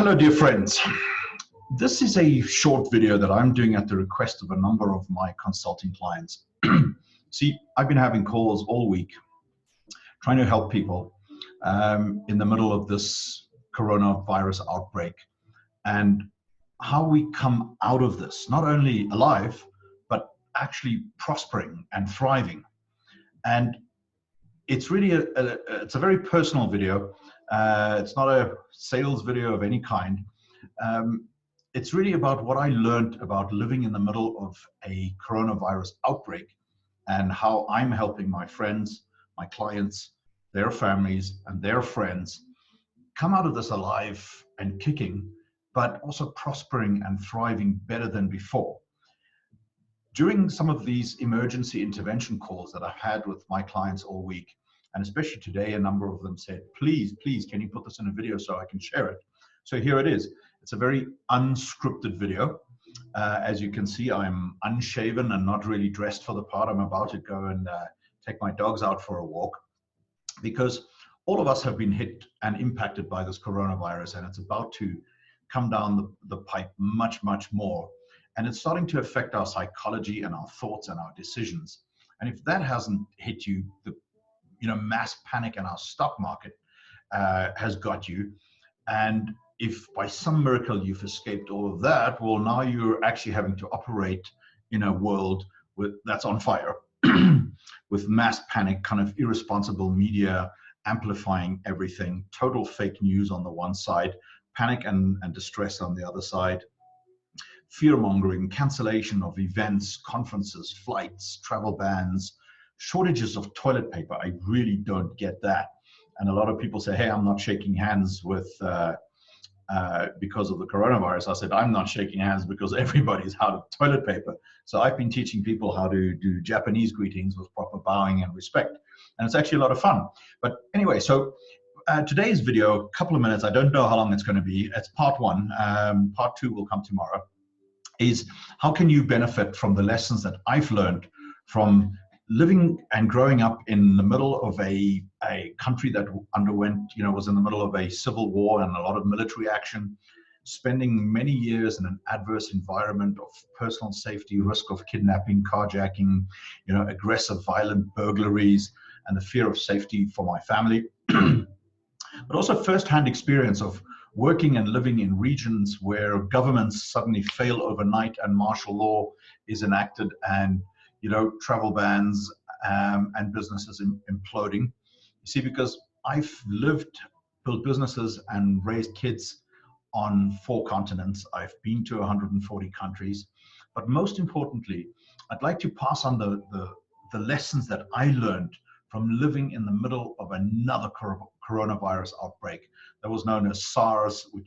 Hello, dear friends. This is a short video that I'm doing at the request of a number of my consulting clients. See, I've been having calls all week trying to help people in the middle of this coronavirus outbreak and how we come out of this, not only alive, but actually prospering and thriving. And it's really it's a very personal video. It's not a sales video of any kind. It's really about what I learned about living in the middle of a coronavirus outbreak and how I'm helping my friends, my clients, their families, and their friends come out of this alive and kicking, but also prospering and thriving better than before. During some of these emergency intervention calls that I've had with my clients all week, and especially today, a number of them said, please, can you put this in a video so I can share it? So here it is. It's a very unscripted video. As you can see, I'm unshaven and not really dressed for the part. I'm about to go and take my dogs out for a walk, because all of us have been hit and impacted by this coronavirus, and it's about to come down the pipe much, much more. And it's starting to affect our psychology and our thoughts and our decisions. And if that hasn't hit you, the mass panic in our stock market has got you. And if by some miracle you've escaped all of that, well, now you're actually having to operate in a world that's on fire with mass panic, kind of irresponsible media amplifying everything, total fake news on the one side, panic and distress on the other side, fear-mongering, cancellation of events, conferences, flights, travel bans, shortages of toilet paper. I really don't get that. And a lot of people say, hey, I'm not shaking hands with because of the coronavirus. I said, I'm not shaking hands because everybody's out of toilet paper. So I've been teaching people how to do Japanese greetings with proper bowing and respect. And it's actually a lot of fun. But anyway, so today's video, a couple of minutes, I don't know how long it's going to be. It's part one. Part two will come tomorrow. Is how can you benefit from the lessons that I've learned from living and growing up in the middle of a country that underwent, was in the middle of a civil war and a lot of military action, spending many years in an adverse environment of personal safety, risk of kidnapping, carjacking, aggressive, violent burglaries, and the fear of safety for my family, but also firsthand experience of working and living in regions where governments suddenly fail overnight and martial law is enacted and travel bans and businesses imploding. You see, because I've built businesses and raised kids on 4 continents. I've been to 140 countries. But most importantly, I'd like to pass on the lessons that I learned from living in the middle of another coronavirus outbreak that was known as SARS/CoV,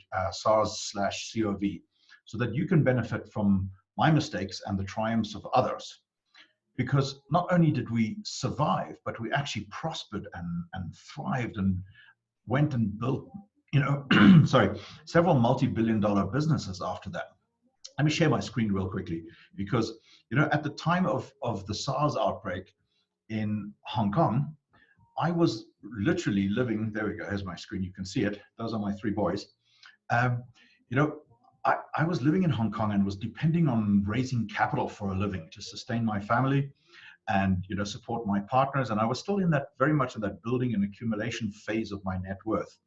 so that you can benefit from my mistakes and the triumphs of others. Because not only did we survive, but we actually prospered and thrived and went and built, several multi-billion-dollar businesses after that. Let me share my screen real quickly, because, at the time of the SARS outbreak in Hong Kong, I was literally living, there we go, here's my screen, you can see it. Those are my 3 boys. I was living in Hong Kong and was depending on raising capital for a living to sustain my family and support my partners. And I was still very much in that building and accumulation phase of my net worth.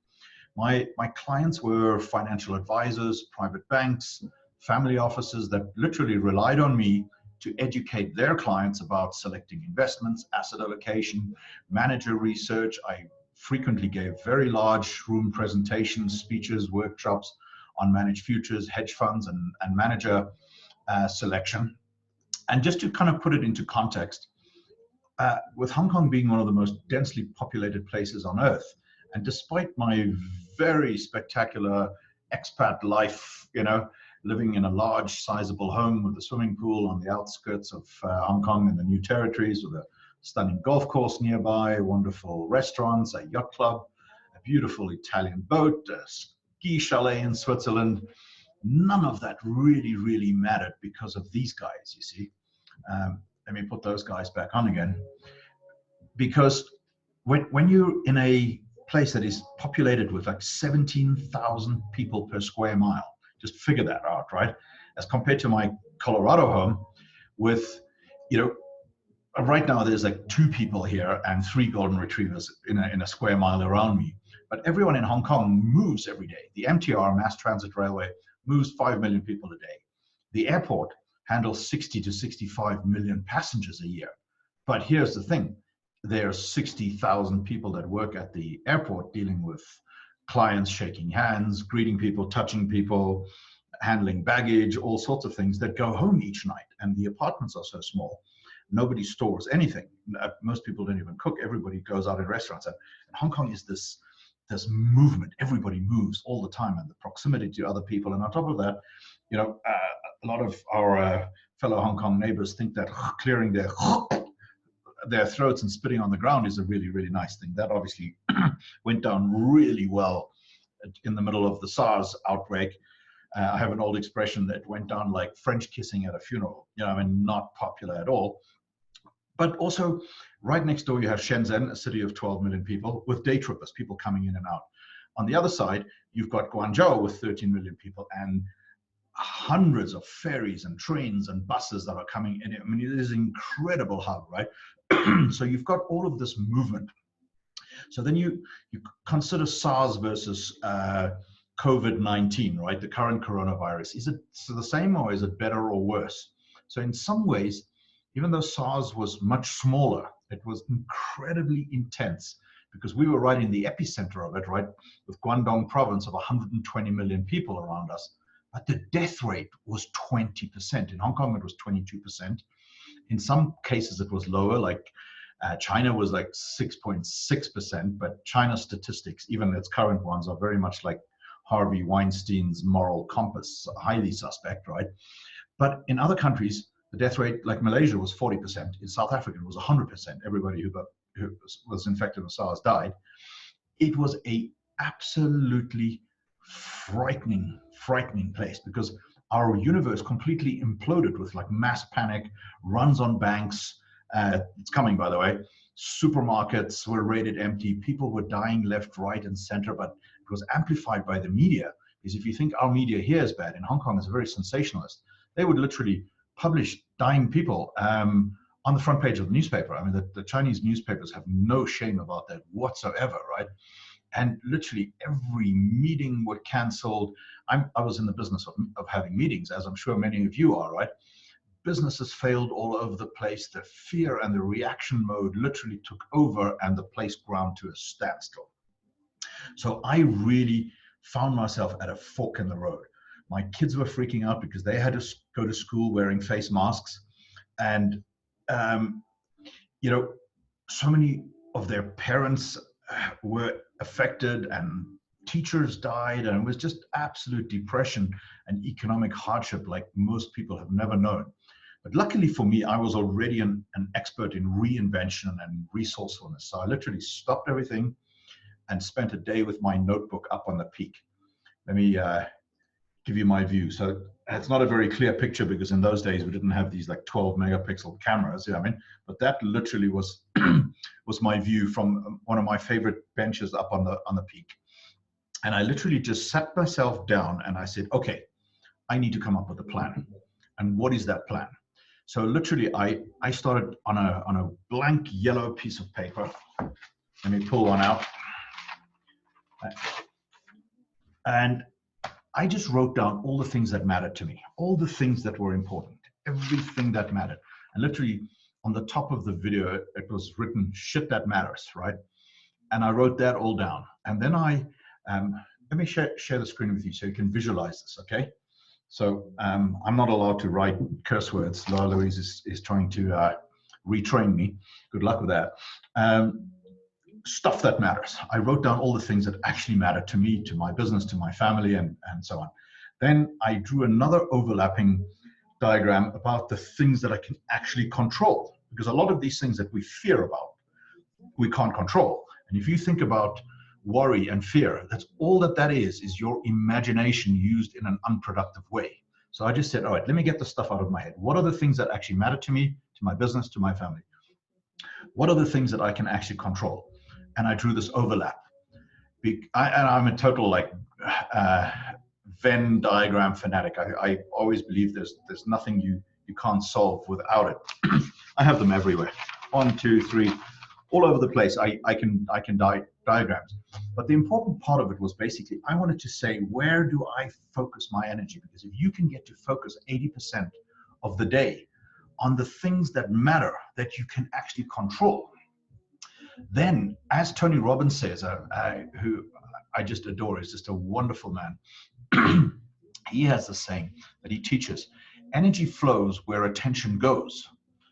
My clients were financial advisors, private banks, family offices that literally relied on me to educate their clients about selecting investments, asset allocation, manager research. I frequently gave very large room presentations, speeches, workshops on managed futures, hedge funds, and manager selection. And just to kind of put it into context, with Hong Kong being one of the most densely populated places on earth, and despite my very spectacular expat life, living in a large, sizable home with a swimming pool on the outskirts of Hong Kong and the New Territories, with a stunning golf course nearby, wonderful restaurants, a yacht club, a beautiful Italian boat, a ski chalet in Switzerland, none of that really mattered because of these guys, you see. Let me put those guys back on again. Because when you're in a place that is populated with like 17,000 people per square mile. Just figure that out, right? As compared to my Colorado home with, right now there's like 2 people here and 3 golden retrievers in a square mile around me. But everyone in Hong Kong moves every day. The MTR, Mass Transit Railway, moves 5 million people a day. The airport handles 60 to 65 million passengers a year. But here's the thing. There's 60,000 people that work at the airport dealing with clients, shaking hands, greeting people, touching people, handling baggage, all sorts of things that go home each night. And the apartments are so small. Nobody stores anything. Most people don't even cook. Everybody goes out in restaurants. And Hong Kong is this movement. Everybody moves all the time, and the proximity to other people. And on top of that, a lot of our fellow Hong Kong neighbors think that clearing their throats and spitting on the ground is a really, really nice thing. That obviously went down really well in the middle of the SARS outbreak. I have an old expression that went down like French kissing at a funeral, not popular at all. But also right next door, you have Shenzhen, a city of 12 million people with day trippers, people coming in and out. On the other side, you've got Guangzhou with 13 million people and hundreds of ferries and trains and buses that are coming in. I mean, it is an incredible hub, right? So you've got all of this movement. So then you consider SARS versus COVID-19, right? The current coronavirus. Is it the same or is it better or worse? So in some ways, even though SARS was much smaller, it was incredibly intense because we were right in the epicenter of it, right? With Guangdong province of 120 million people around us. But the death rate was 20%. In Hong Kong, it was 22%. In some cases, it was lower, like China was like 6.6%, but China's statistics, even its current ones, are very much like Harvey Weinstein's moral compass, highly suspect, right? But in other countries, the death rate, like Malaysia, was 40%. In South Africa, it was 100%. Everybody who was infected with SARS died. It was a absolutely frightening place because our universe completely imploded with like mass panic, runs on banks. It's coming, by the way. Supermarkets were rated empty. People were dying left, right, and center, but it was amplified by the media. Because if you think our media here is bad, in Hong Kong is very sensationalist. They would literally publish dying people on the front page of the newspaper. I mean, the Chinese newspapers have no shame about that whatsoever, right? And literally every meeting were canceled. I was in the business of having meetings, as I'm sure many of you are, right? Businesses failed all over the place. The fear and the reaction mode literally took over and the place ground to a standstill. So I really found myself at a fork in the road. My kids were freaking out because they had to go to school wearing face masks. And, so many of their parents were affected and teachers died, and it was just absolute depression and economic hardship like most people have never known. But luckily for me, I was already an expert in reinvention and resourcefulness. So I literally stopped everything and spent a day with my notebook up on the peak. Let me give you my view. So it's not a very clear picture because in those days we didn't have these like 12 megapixel cameras. But that literally was was my view from one of my favorite benches up on the peak. And I literally just sat myself down and I said, okay, I need to come up with a plan. And what is that plan? So literally I started on a blank yellow piece of paper. Let me pull one out. And I just wrote down all the things that mattered to me, all the things that were important, everything that mattered. And literally on the top of the video, it was written, shit that matters, right? And I wrote that all down. And then let me share the screen with you so you can visualize this, okay? So I'm not allowed to write curse words. Laura Louise is trying to retrain me. Good luck with that. Stuff that matters. I wrote down all the things that actually matter to me, to my business, to my family, and so on. Then I drew another overlapping diagram about the things that I can actually control, because a lot of these things that we fear about, we can't control. And if you think about worry and fear, that's all that is your imagination used in an unproductive way. So I just said, all right, let me get the stuff out of my head. What are the things that actually matter to me, to my business, to my family? What are the things that I can actually control? And I drew this overlap. I'm a total like Venn diagram fanatic. I always believe there's nothing you can't solve without it. I have them everywhere. 1, 2, 3, all over the place. I can diagrams. But the important part of it was basically I wanted to say, where do I focus my energy? Because if you can get to focus 80% of the day on the things that matter, that you can actually control, then, as Tony Robbins says, who I just adore, is just a wonderful man. He has this saying that he teaches: energy flows where attention goes.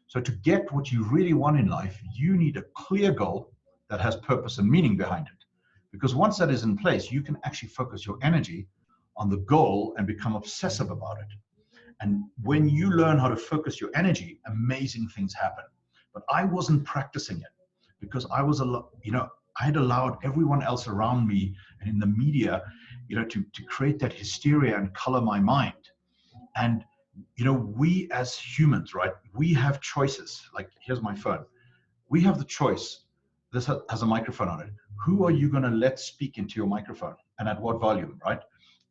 So to get what you really want in life, you need a clear goal that has purpose and meaning behind it. Because once that is in place, you can actually focus your energy on the goal and become obsessive about it. And when you learn how to focus your energy, amazing things happen. But I wasn't practicing it because I was, I had allowed everyone else around me and in the media, to create that hysteria and color my mind. And, we as humans, right, we have choices. Like, here's my phone. We have the choice. This has a microphone on it. Who are you going to let speak into your microphone and at what volume, right?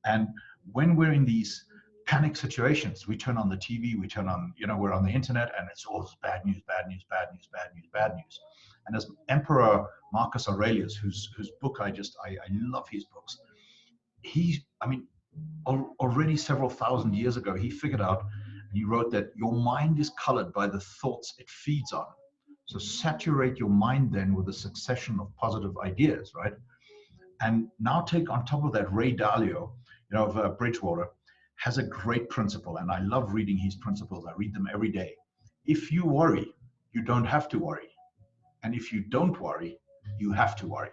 And when we're in these panic situations, we turn on the TV, we turn on, we're on the internet, and it's all bad news, bad news, bad news, bad news, bad news. And as Emperor Marcus Aurelius, whose book I love his books, already several thousand years ago, he figured out, and he wrote that your mind is colored by the thoughts it feeds on. So saturate your mind then with a succession of positive ideas, right? And now take on top of that, Ray Dalio, of Bridgewater, has a great principle, and I love reading his principles. I read them every day. If you worry, you don't have to worry. And if you don't worry, you have to worry.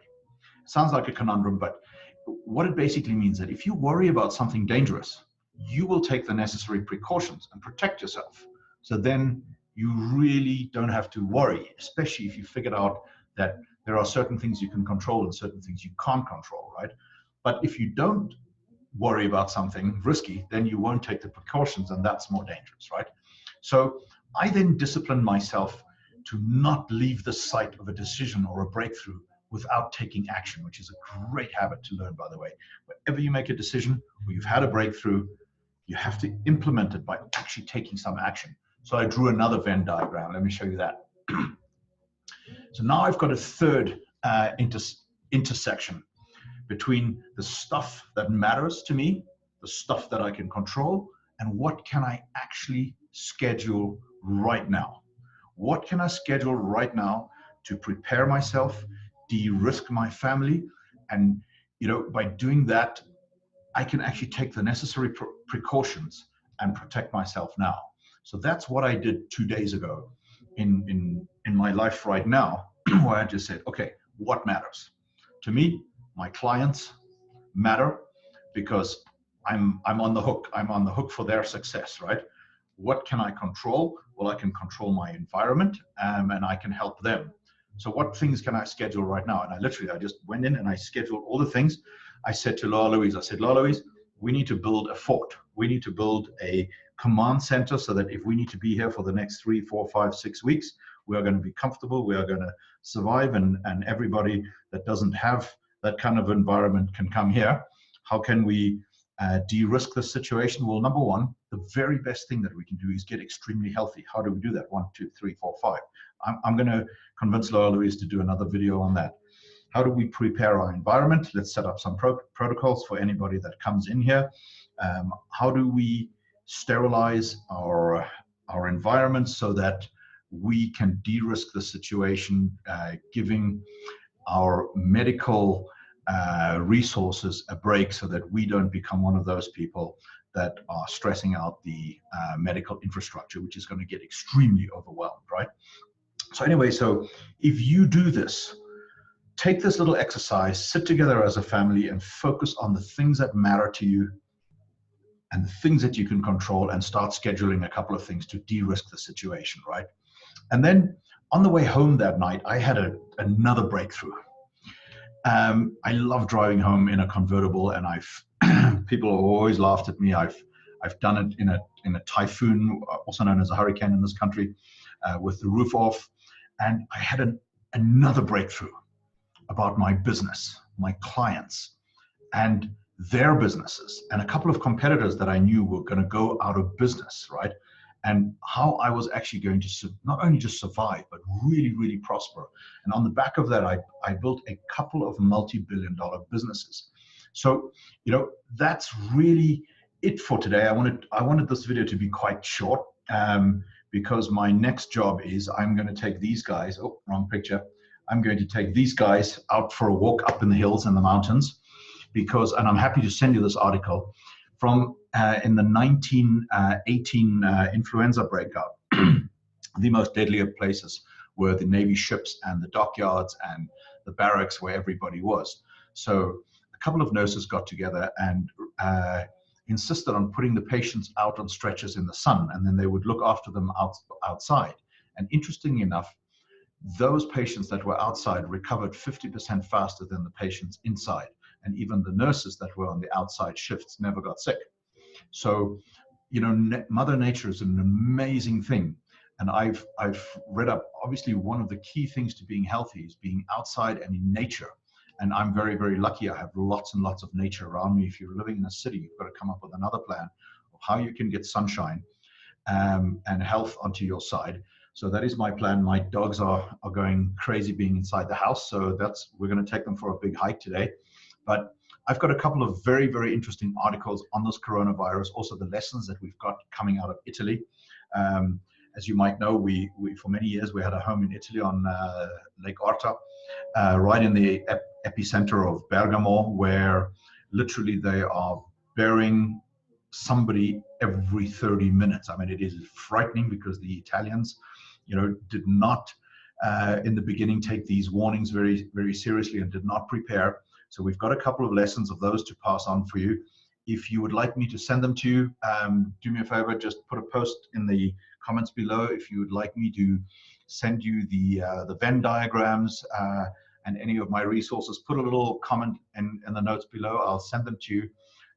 Sounds like a conundrum, but what it basically means that if you worry about something dangerous, you will take the necessary precautions and protect yourself. So then you really don't have to worry, especially if you figured out that there are certain things you can control and certain things you can't control, right? But if you don't worry about something risky, then you won't take the precautions, and that's more dangerous, right? So I then disciplined myself to not leave the site of a decision or a breakthrough without taking action, which is a great habit to learn, by the way. Whenever you make a decision or you've had a breakthrough, you have to implement it by actually taking some action. So I drew another Venn diagram. Let me show you that. So now I've got a third intersection between the stuff that matters to me, the stuff that I can control, and what can I actually schedule right now? What can I schedule right now to prepare myself, de-risk my family? And by doing that, I can actually take the necessary precautions and protect myself now. So that's what I did 2 days ago in my life right now, where I just said, okay, what matters? To me, my clients matter because I'm on the hook. I'm on the hook for their success, right? What can I control? Well, I can control my environment, and I can help them. So what things can I schedule right now? And I just went in and I scheduled all the things. I said to Laura Louise, Laura Louise, we need to build a fort. We need to build a command center so that if we need to be here for the next 3, 4, 5, 6 weeks, we are going to be comfortable. We are going to survive, and everybody that doesn't have that kind of environment can come here. How can we de-risk the situation? Well, number one, the very best thing that we can do is get extremely healthy. How do we do that? 1, 2, 3, 4, 5. I'm going to convince Laura Louise to do another video on that. How do we prepare our environment? Let's set up some protocols for anybody that comes in here. How do we sterilize our environment so that we can de-risk the situation, giving our medical resources a break so that we don't become one of those people that are stressing out the medical infrastructure, which is going to get extremely overwhelmed, right? So anyway, so if you do this, take this little exercise, sit together as a family and focus on the things that matter to you and the things that you can control, and start scheduling a couple of things to de-risk the situation, right? And then on the way home that night, I had another breakthrough. I love driving home in a convertible, and people have always laughed at me. I've done it in a typhoon, also known as a hurricane in this country, with the roof off, and I had another breakthrough. about my business, my clients, and their businesses, and a couple of competitors that I knew were going to go out of business, right? And how I was actually going to not only just survive, but really, really prosper. And on the back of that, I built a couple of multi-billion-dollar businesses. So, that's really it for today. I wanted this video to be quite short, because my next job is I'm going to take these guys, oh, wrong picture. I'm going to take these guys out for a walk up in the hills and the mountains, and I'm happy to send you this article from in the 1918 influenza breakout. The most deadlier places were the Navy ships and the dockyards and the barracks where everybody was. So a couple of nurses got together and insisted on putting the patients out on stretchers in the sun, and then they would look after them outside. And interestingly enough, those patients that were outside recovered 50% faster than the patients inside. And even the nurses that were on the outside shifts never got sick. So, Mother Nature is an amazing thing. And I've read up, obviously, one of the key things to being healthy is being outside and in nature. And I'm very, very lucky. I have lots and lots of nature around me. If you're living in a city, you've got to come up with another plan of how you can get sunshine and health onto your side. So that is my plan. My dogs are going crazy being inside the house. So we're going to take them for a big hike today. But I've got a couple of very, very interesting articles on this coronavirus, also the lessons that we've got coming out of Italy. As you might know, we for many years, we had a home in Italy on Lake Orta, right in the epicenter of Bergamo, where literally they are burying somebody every 30 minutes. I mean, it is frightening because the Italians, did not in the beginning take these warnings very, very seriously and did not prepare. So we've got a couple of lessons of those to pass on for you. If you would like me to send them to you, do me a favor, just put a post in the comments below. If you would like me to send you the Venn diagrams and any of my resources, put a little comment in the notes below. I'll send them to you.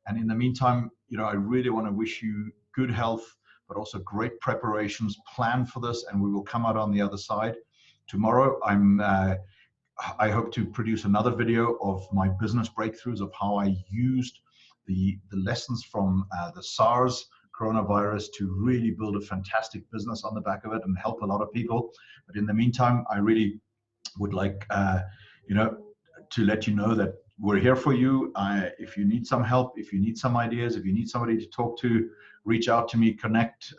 And in the meantime, I really want to wish you good health, but also great preparations. Plan for this, and we will come out on the other side. Tomorrow, I hope to produce another video of my business breakthroughs, of how I used the lessons from the SARS coronavirus to really build a fantastic business on the back of it and help a lot of people. But in the meantime, I really would like, to let you know that we're here for you. If you need some help, if you need some ideas, if you need somebody to talk to, reach out to me, connect,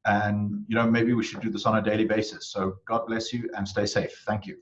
and maybe we should do this on a daily basis. So God bless you and stay safe. Thank you.